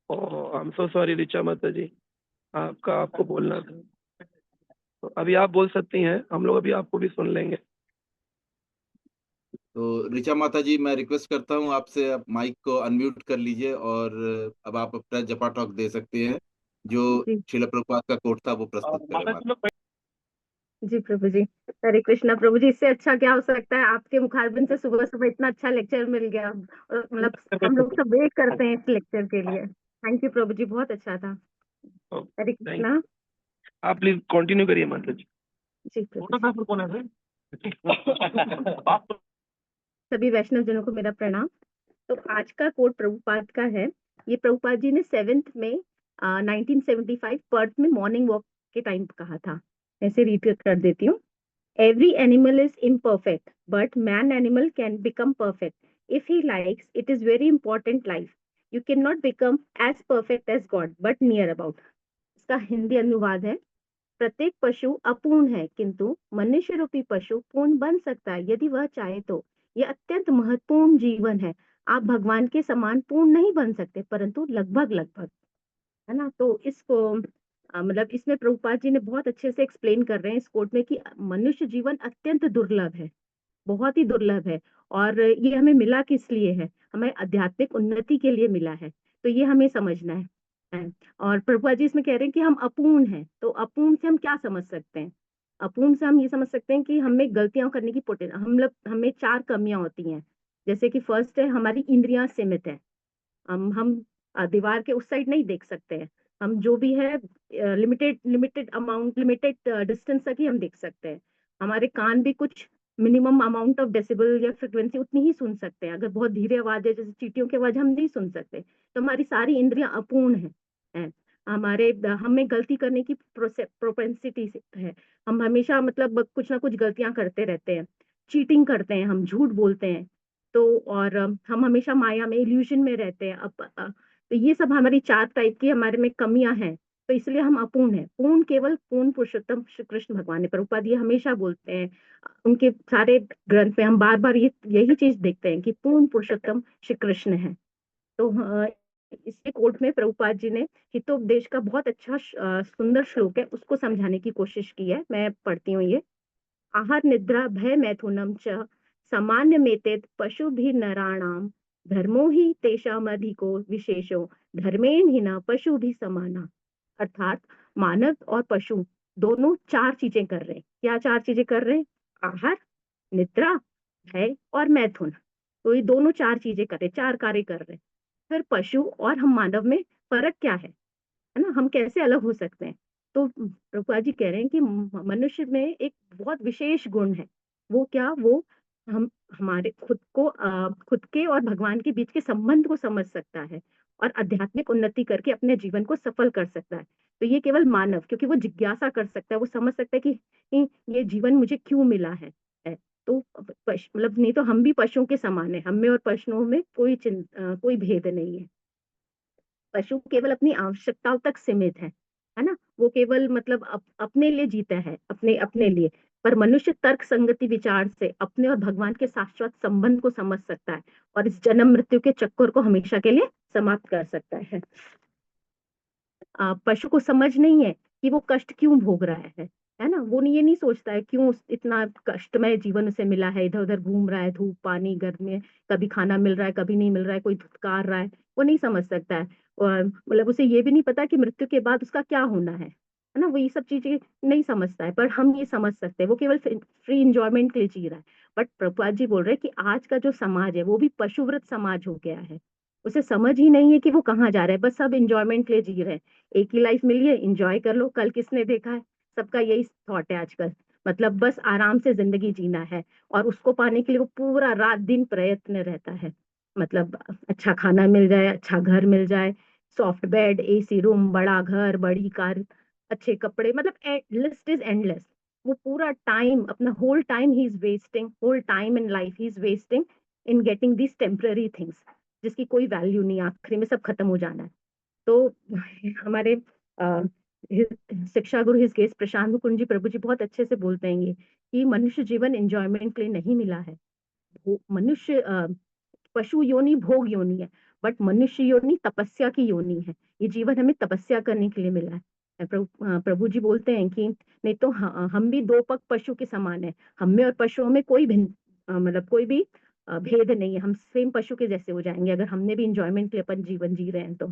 Oh I am so sorry Richa माता जी, आपका आपको बोलना था। तो अभी आप बोल सकती हैं, हम लोग अभी आपको भी सुन लेंगे। तो ऋचा माता जी, मैं रिक्वेस्ट करता हूँ आपसे, आप माइक को अनम्यूट कर लीजिए और अब आप अपना जपा टॉक दे सकते हैं, जो जी श्रील प्रभुपाद का कोट था वो प्रस्तुत करें माता माता। जी लोग जी प्रभु जी, हरे कृष्णा प्रभु जी। इससे अच्छा क्या हो सकता है, आपके मुखारबिंद से सुबह सुबह इतना अच्छा लेक्चर मिल गया, और मतलब हम लोग सब वेट करते हैं इस लेक्चर के लिए। थैंक यू प्रभु जी, बहुत अच्छा था। हरे थैंक, कृष्णा। आप प्लीज कंटिन्यू करिए माता जी। जी प्रभु जी। फोटोग्राफर कौन है? सभी वैष्णव जनों को मेरा प्रणाम। तो आज का कोट प्रभुपाद का है। ये प्रभुपाद जी ने 7 में 1975 पर्थ में मॉर्निंग वॉक के टाइम कहा था। ऐसे रीड कर देती हूँ। Every animal is imperfect, but man animal can become perfect. If he likes, it is very important life. You cannot become as perfect as God, but near about. इसका हिंदी अनुवाद है, प्रत्येक पशु अपूर्ण है, किंतु मनुष्य रूपी पशु पूर्ण बन सकता है यदि वह चाहे तो। यह अत्यंत महत्वपूर्ण जीवन है। आप भगवान के समान पूर्ण नहीं बन सकते, परंतु लगभग लगभग, है ना। तो इसको मतलब इसमें प्रभुपाद जी ने बहुत अच्छे से एक्सप्लेन कर रहे हैं इस कोट में कि मनुष्य जीवन अत्यंत दुर्लभ है, बहुत ही दुर्लभ है। और ये हमें मिला किस लिए है, हमें आध्यात्मिक उन्नति के लिए मिला है। तो ये हमें समझना है। और प्रभुपाद जी इसमें कह रहे हैं कि हम अपूर्ण हैं। तो अपूर्ण से हम क्या समझ सकते हैं? अपूर्ण से हम ये समझ सकते हैं कि हमें गलतियां करने की हमें 4 कमियां होती हैं। जैसे कि फर्स्ट है, हमारी इंद्रियां सीमित है। हम दीवार के उस साइड नहीं देख सकते हैं। हम जो भी है limited limited amount, limited distance तक ही हम देख सकते हैं। हमारे कान भी कुछ मिनिमम अमाउंट ऑफ डेसिबल या फ्रिक्वेंसी उतनी ही सुन सकते हैं। अगर बहुत धीरे आवाज है, जैसे चींटियों की आवाज, हम नहीं सुन सकते। तो हमारी सारी इंद्रियां अपूर्ण हैं। हमें गलती करने की प्रोपेंसिटी है। हम हमेशा मतलब कुछ ना कुछ गलतियां करते रहते हैं, चीटिंग करते हैं, हम झूठ बोलते हैं। तो और हम हमेशा माया में, इल्यूजन में रहते हैं। तो ये सब हमारी 4 टाइप की हमारे में कमियां हैं। तो इसलिए हम अपूर्ण हैं। पूर्ण केवल पूर्ण पुरुषोत्तम श्री कृष्ण भगवान है। प्रभुपाद ये हमेशा बोलते हैं, उनके सारे ग्रंथ में हम बार बार यही चीज देखते हैं कि पूर्ण पुरुषोत्तम श्री कृष्ण है। तो इसके कोट में प्रभुपाद जी ने हितोपदेश का बहुत अच्छा सुंदर श्लोक है, उसको समझाने की कोशिश की है। मैं पढ़ती हूँ ये। आहार निद्रा भय मैथुनम च सामान्य मेतेत पशु भी नराणाम धर्मो ही तेषामधिको विशेषो धर्मेण ही न पशु भी समाना। अर्थात मानव और पशु दोनों चार चीजें कर रहे हैं। क्या चार चीजें कर रहे हैं? आहार, निद्रा, भय और मैथुन। तो ये दोनों चार चीजें कर रहे हैं, चार कार्य कर रहे हैं। फिर पशु और हम मानव में फर्क क्या है ना, हम कैसे अलग हो सकते हैं? तो प्रभुपाद जी कह रहे हैं कि मनुष्य में एक बहुत विशेष गुण है। वो क्या? वो हम हमारे खुद के और भगवान के बीच के संबंध को समझ सकता है और आध्यात्मिक उन्नति करके अपने जीवन को सफल कर सकता है। तो ये केवल मानव, क्योंकि वो जिज्ञासा कर सकता है, वो समझ सकता है कि ये जीवन मुझे क्यों मिला है। तो मतलब नहीं तो हम भी पशुओं के समान है, हम में और पशुओं में कोई भेद नहीं है। पशु केवल अपनी आवश्यकताओं तक सीमित है ना, वो केवल मतलब अपने लिए जीता है, अपने अपने लिए। पर मनुष्य तर्क संगति विचार से अपने और भगवान के शाश्वत संबंध को समझ सकता है और इस जन्म मृत्यु के चक्कर को हमेशा के लिए समाप्त कर सकता है। पशु को समझ नहीं है कि वो कष्ट क्यों भोग रहा है ना। वो ये नहीं सोचता है क्यों इतना कष्टमय जीवन उसे मिला है, इधर उधर घूम रहा है, धूप पानी गर्मी में, कभी खाना मिल रहा है कभी नहीं मिल रहा है, कोई धुतकार रहा है, वो नहीं समझ सकता है। और मतलब उसे ये भी नहीं पता कि मृत्यु के बाद उसका क्या होना है ना, वो ये सब चीजें नहीं समझता है। पर हम ये समझ सकते हैं, वो केवल फ्री इंजॉयमेंट के लिए जी रहा है। बट प्रभुपाद जी बोल रहे हैं कि आज का जो समाज है वो भी पशुव्रत समाज हो गया है। उसे समझ ही नहीं है कि वो कहाँ जा रहा है, बस सब इंजॉयमेंट के लिए जी रहे हैं। एक ही लाइफ मिली है, इंजॉय कर लो, कल किसने देखा है। सबका यही थॉट है आजकल, मतलब बस आराम से जिंदगी जीना है और उसको पाने के लिए वो पूरा रात दिन प्रयत्न रहता है। मतलब अच्छा खाना मिल जाए, अच्छा घर मिल जाए, सॉफ्ट बेड, एसी रूम, बड़ा घर, बड़ी कार, अच्छे कपड़े, मतलब लिस्ट इज एंडलेस। वो पूरा टाइम, अपना whole time he is wasting, whole time in life he is wasting in getting these temporary things, जिसकी कोई वैल्यू नहीं, आखिरी में सब खत्म हो जाना है। तो हमारे अ, शिक्षा गुरु हिज केस प्रशांत मुकुंद जी प्रभु जी बहुत अच्छे से बोलते हैं ये कि मनुष्य जीवन एंजॉयमेंट के लिए नहीं मिला है। मनुष्य पशु योनि भोग योनि है, बट मनुष्य योनि तपस्या की योनि है। ये जीवन हमें तपस्या करने के लिए मिला है। प्रभु जी बोलते हैं कि नहीं तो हम भी दो पग पशु के समान है, हम में और पशुओं में कोई भिन्न मतलब कोई भी भेद नहीं है। हम सेम पशु के जैसे हो जाएंगे अगर हमने भी इंजॉयमेंट के लिए अपन जीवन जी रहे हैं तो।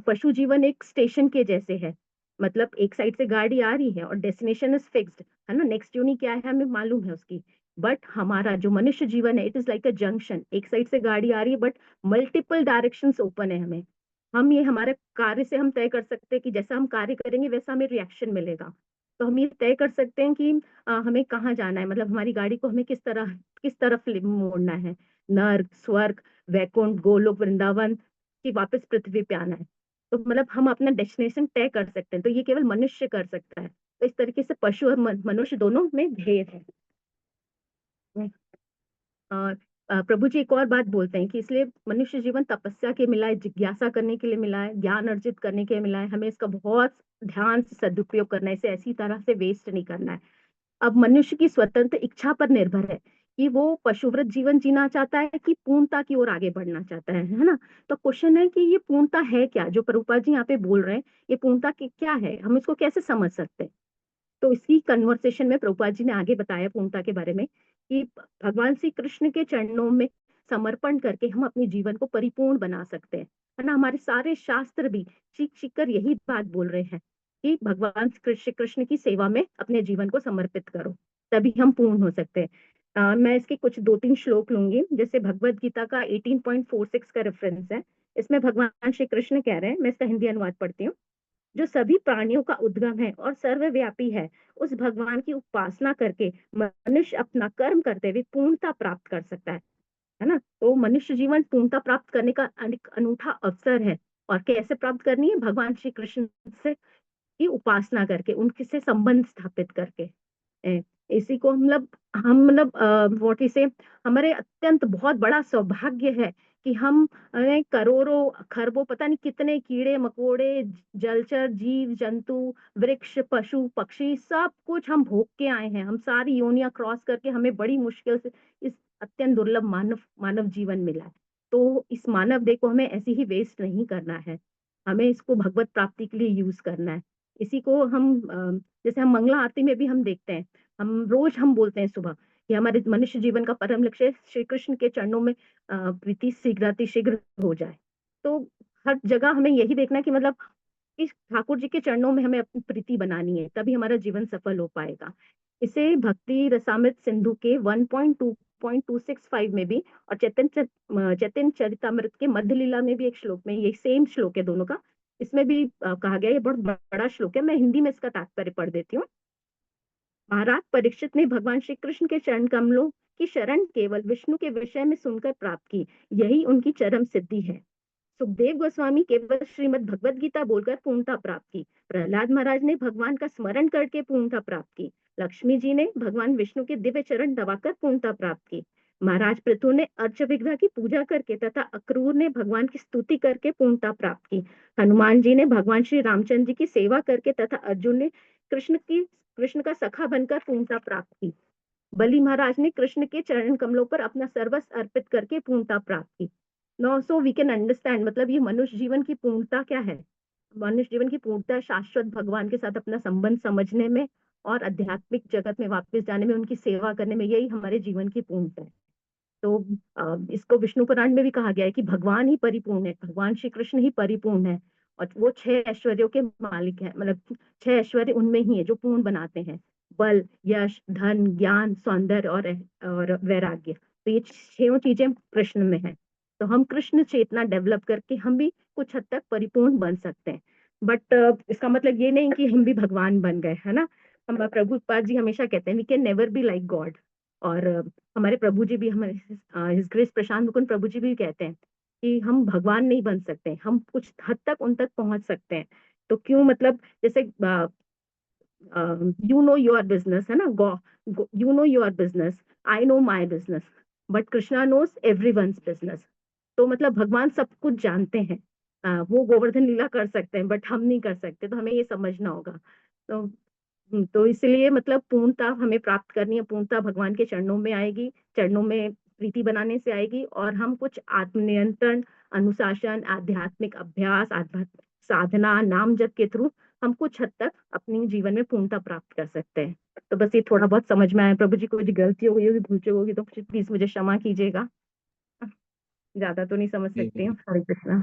पशु जीवन एक स्टेशन के जैसे है, मतलब एक साइड से गाड़ी आ रही है और डेस्टिनेशन इज फिक्स्ड, है ना, नेक्स्ट जर्नी क्या है हमें मालूम है उसकी। बट हमारा जो मनुष्य जीवन है, it is like a junction, एक साइड से गाड़ी आ रही है बट मल्टीपल डायरेक्शंस ओपन है हमें। हम ये हमारे कार्य से हम तय कर सकते हैं कि जैसा हम कार्य करेंगे वैसा हमें रिएक्शन मिलेगा। तो हम ये तय कर सकते हैं कि हमें कहाँ जाना है, मतलब हमारी गाड़ी को हमें किस तरफ मोड़ना है, नर्क स्वर्ग, वैकुंठ, गोलोक, वृंदावन, कि वापस पृथ्वी पे आना है। तो मतलब हम अपना डेस्टिनेशन तय कर सकते हैं, तो ये केवल मनुष्य कर सकता है। तो इस तरीके से पशु और मनुष्य दोनों में भेद है। और प्रभु जी एक और बात बोलते हैं कि इसलिए मनुष्य जीवन तपस्या के मिला है, जिज्ञासा करने के लिए मिला है, ज्ञान अर्जित करने के लिए मिला है। हमें इसका बहुत ध्यान से सदुपयोग करना है, इसे ऐसी तरह से वेस्ट नहीं करना है। अब मनुष्य की स्वतंत्र इच्छा पर निर्भर है कि वो पशुव्रत जीवन जीना चाहता है कि पूर्णता की ओर आगे बढ़ना चाहता है ना। तो क्वेश्चन है कि ये पूर्णता है क्या, जो प्रभुपाद जी यहाँ पे बोल रहे हैं, ये पूर्णता क्या है, हम इसको कैसे समझ सकते हैं? तो इसी कन्वर्सेशन में प्रभुपाद जी ने आगे बताया पूर्णता के बारे में कि भगवान श्री कृष्ण के चरणों में समर्पण करके हम अपने जीवन को परिपूर्ण बना सकते हैं, है ना। हमारे सारे शास्त्र भी सीख सीख कर यही बात बोल रहे हैं कि भगवान श्री कृष्ण की सेवा में अपने जीवन को समर्पित करो, तभी हम पूर्ण हो सकते हैं। मैं इसके कुछ दो तीन श्लोक लूंगी, जैसे भगवत गीता का 18.46 का रेफरेंस है। इसमें भगवान श्री कृष्ण कह रहे हैं, मैं इसका हिंदी अनुवाद पढ़ती हूँ। जो सभी प्राणियों का उद्गम है और सर्वव्यापी है, उस भगवान की उपासना करके मनुष्य अपना कर्म करते हुए पूर्णता प्राप्त कर सकता है ना। तो मनुष्य जीवन पूर्णता प्राप्त करने का एक अनूठा अवसर है। और कैसे प्राप्त करनी है? भगवान श्री कृष्ण से की उपासना करके, उनके से संबंध स्थापित करके। इसी को हम व्हाट इसे हमारे अत्यंत बहुत बड़ा सौभाग्य है कि हम करोड़ों खरबों पता नहीं कितने कीड़े मकोड़े, जलचर जीव जंतु, वृक्ष, पशु पक्षी, सब कुछ हम भोग के आए हैं। हम सारी योनियां क्रॉस करके हमें बड़ी मुश्किल से इस अत्यंत दुर्लभ मानव मानव जीवन मिला है। तो इस मानव देह को हमें ऐसे ही वेस्ट नहीं करना है, हमें इसको भगवत प्राप्ति के लिए यूज करना है। इसी को हम जैसे हम मंगला आरती में भी हम देखते हैं, हम बोलते हैं सुबह कि हमारे मनुष्य जीवन का परम लक्ष्य श्री कृष्ण के चरणों में प्रीति शीघ्र हो जाए। तो हर जगह हमें यही देखना है कि मतलब इस ठाकुर जी के चरणों में हमें अपनी प्रीति बनानी है, तभी हमारा जीवन सफल हो पाएगा। इसे भक्ति रसामृत सिंधु के 1.2.265 में भी और चैतन्य चरितामृत के मध्य लीला में भी एक श्लोक में, ये सेम श्लोक है दोनों का, इसमें भी कहा गया, ये बहुत बड़ा श्लोक है, मैं हिंदी में इसका तात्पर्य पढ़ देती हूँ। महाराज परीक्षित ने भगवान श्री कृष्ण के चरण कमलों की शरण केवल विष्णु के विषय में सुनकर प्राप्त की, यही उनकी चरम सिद्धि है। सुखदेव गोस्वामी केवल श्रीमद् भगवद गीता बोलकर पूर्णता प्राप्त की। प्रहलाद महाराज ने भगवान का स्मरण करके पूर्णता प्राप्त की। लक्ष्मी जी ने भगवान विष्णु के दिव्य चरण दबाकर पूर्णता प्राप्त की। महाराज पृथु ने अर्च विग्रह की पूजा करके तथा अक्रूर ने भगवान की स्तुति करके पूर्णता प्राप्त की। हनुमान जी ने भगवान श्री रामचंद्र जी की सेवा करके तथा अर्जुन ने कृष्ण का सखा बनकर पूर्णता प्राप्त की। बलि महाराज ने कृष्ण के चरण कमलों पर अपना सर्वस्व अर्पित करके पूर्णता प्राप्त की। No so we can understand, मतलब ये मनुष्य जीवन की पूर्णता क्या है। मनुष्य जीवन की पूर्णता शाश्वत भगवान के साथ अपना संबंध समझने में और आध्यात्मिक जगत में वापस जाने में, उनकी सेवा करने में, यही हमारे जीवन की पूर्णता है। तो इसको विष्णु पुराण में भी कहा गया है कि भगवान ही परिपूर्ण है, भगवान श्री कृष्ण ही परिपूर्ण है और वो 6 ऐश्वर्यों के मालिक है, मतलब 6 ऐश्वर्य उनमें ही है जो पूर्ण बनाते हैं, बल, यश, धन, ज्ञान, सौंदर्य और वैराग्य। तो ये 6 चीजें कृष्ण में है। तो हम कृष्ण चेतना डेवलप करके हम भी कुछ हद तक परिपूर्ण बन सकते हैं। बट इसका मतलब ये नहीं कि हम भी भगवान बन गए, है ना। हम प्रभुपाद जी हमेशा कहते हैं we can never be like God. और हमारे प्रभु जी भी, हमारे हिज ग्रेस प्रशांत मुकुंद प्रभु जी भी कहते हैं कि हम भगवान नहीं बन सकते, हम कुछ हद तक उन तक पहुंच सकते हैं। तो क्यों, मतलब जैसे यू नो योर बिजनेस, है ना, you know your business, I know my business, but Krishna knows everyone's business. तो मतलब भगवान सब कुछ जानते हैं, वो गोवर्धन लीला कर सकते हैं बट हम नहीं कर सकते, तो हमें ये समझना होगा। तो इसलिए मतलब पूर्णता हमें प्राप्त करनी है, पूर्णता भगवान के चरणों में आएगी, चरणों में प्रीति बनाने से आएगी, और हम कुछ आत्मनियंत्रण, अनुशासन, आध्यात्मिक अभ्यास, आध्यात्मिक साधना, नाम जप के थ्रू हम कुछ हद तक अपने जीवन में पूर्णता प्राप्त कर सकते हैं। तो बस ये थोड़ा बहुत समझ में आया। प्रभु जी कोई गलती हो गई होगी, भूल चूक होगी तो प्लीज मुझे क्षमा कीजिएगा, ज्यादा तो नहीं समझ सकती हूँ। हरे कृष्णा।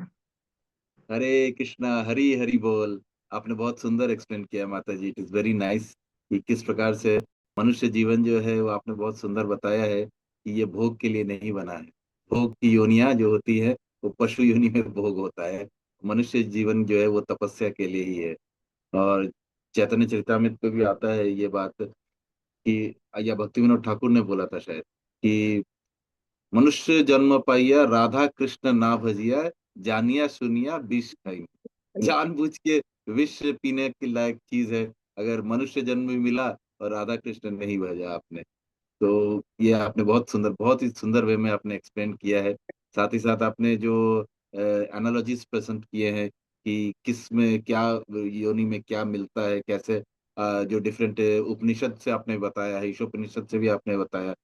हरे कृष्णा, हरि हरि बोल। आपने बहुत सुंदर एक्सप्लेन किया माता जी, इट इज वेरी नाइस कि किस प्रकार से मनुष्य जीवन जो है वो आपने बहुत सुंदर बताया है कि ये भोग के लिए नहीं बना है। भोग की योनियां जो होती है वो पशु योनि में भोग होता है, मनुष्य जीवन जो है वो तपस्या के लिए ही है। और चैतन्य चरितामृत पे भी आता है ये बात कि, या भक्ति विनोद ठाकुर ने बोला था शायद कि मनुष्य जन्म पाइया राधा कृष्ण ना भजिया, जानिया सुनिया विष खाई। जानबूझ के विष पीने की लायक चीज है अगर मनुष्य जन्म भी मिला और राधा कृष्ण नहीं भजा आपने। तो ये आपने बहुत सुंदर, बहुत ही सुंदर वे में आपने एक्सप्लेन किया है। साथ ही साथ आपने जो एनालॉजीज प्रेजेंट किए हैं कि किस में क्या, योनि में क्या मिलता है, कैसे जो डिफरेंट उपनिषद से आपने बताया है, ईशोपनिषद से भी आपने बताया।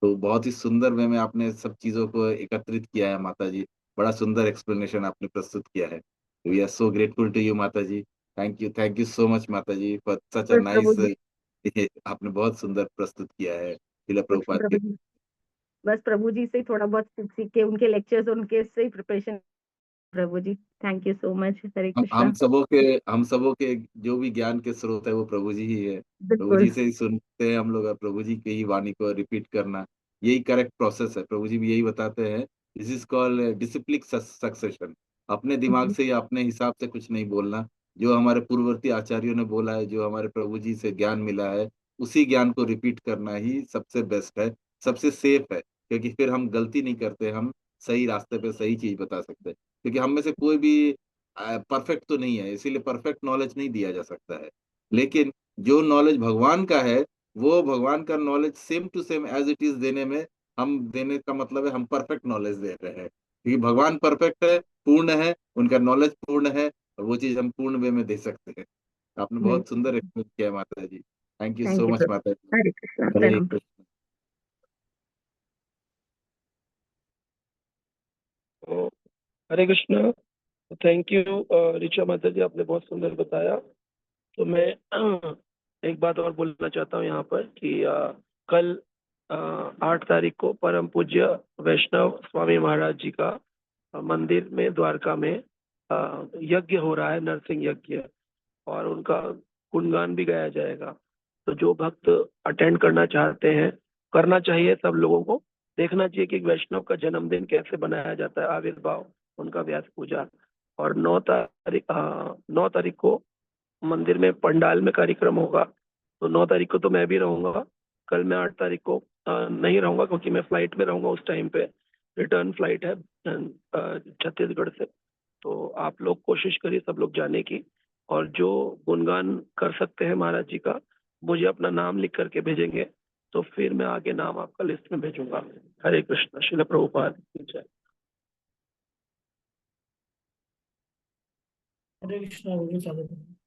तो बहुत ही सुंदर वे में आपने सब चीजों को एकत्रित किया है माता जी। बड़ा सुंदर एक्सप्लेनेशन आपने प्रस्तुत किया है। We are so grateful to you माता जी। थैंक यू सो मच माता जी फॉर सच अ बस प्रभु नाइस। जी, आपने बहुत सुंदर प्रस्तुत किया है शिला कुछ प्रभुपाद प्रभु के। जी, बस प्रभु जी से ही थोड़ा बहुत सीख सीख के, उनके लेक्चर्स, उनके से ही preparation. Prabhu ji thank you so much. Hare हम कृष्णा। सबों के हम सबों के जो भी ज्ञान के स्रोत है वो प्रभु जी ही है। प्रभु बिल्कुल। जी से ही सुनते हैं हम लोग, और प्रभु जी की ही वाणी को रिपीट करना यही करेक्ट प्रोसेस है। प्रभु जी भी यही बताते हैं, this is called disciplic succession. अपने दिमाग जी, से या अपने हिसाब से कुछ नहीं बोलना। जो हमारे पूर्ववर्ती आचार्यों ने बोला है, जो हमारे प्रभु जी से ज्ञान मिला है, उसी ज्ञान को रिपीट करना ही सबसे बेस्ट है, सबसे सेफ है। क्योंकि फिर हम गलती नहीं करते, हम सही रास्ते पे सही चीज बता सकते हैं। क्योंकि हम में से कोई भी परफेक्ट तो नहीं है, इसीलिए परफेक्ट नॉलेज नहीं दिया जा सकता है। लेकिन जो नॉलेज भगवान का है, वो भगवान का knowledge same to same as it is देने में, हम देने का मतलब है हम परफेक्ट नॉलेज दे रहे हैं। क्योंकि भगवान परफेक्ट है, पूर्ण है, उनका नॉलेज पूर्ण है, और वो चीज हम पूर्ण वे में दे सकते हैं। आपने बहुत सुंदर एक्सप्लेन किया है माता जी। Thank you thank so you much Prabhu. माता जी। हरे कृष्णा, हरे प्रणाम। कृष्ण। तो हरे कृष्ण। थैंक यू ऋचा माता जी, आपने बहुत सुंदर बताया। तो मैं एक बात और बोलना चाहता हूँ यहाँ पर कि कल 8 तारीख को परम पूज्य वैष्णव स्वामी महाराज जी का मंदिर में द्वारका में यज्ञ हो रहा है, नरसिंह यज्ञ, और उनका गुणगान भी गाया जाएगा। तो जो भक्त अटेंड करना चाहते हैं, करना चाहिए सब लोगों को, देखना चाहिए कि एक वैष्णव का जन्मदिन कैसे बनाया जाता है, आविर्भाव, उनका व्यास पूजा। और 9 तारीख को मंदिर में पंडाल में कार्यक्रम होगा। तो 9 तारीख को तो मैं भी रहूंगा। कल मैं 8 तारीख को नहीं रहूंगा, क्योंकि मैं फ्लाइट में रहूंगा उस टाइम पे, रिटर्न फ्लाइट है छत्तीसगढ़ से। तो आप लोग कोशिश करिए सब लोग जाने की, और जो गुणगान कर सकते हैं महाराज जी का, मुझे अपना नाम लिख करके भेजेंगे, तो फिर मैं आगे नाम आपका लिस्ट में भेजूंगा। हरे कृष्ण। श्रील प्रभुपाद की जय। हरे कृष्णा, वो चालू करो।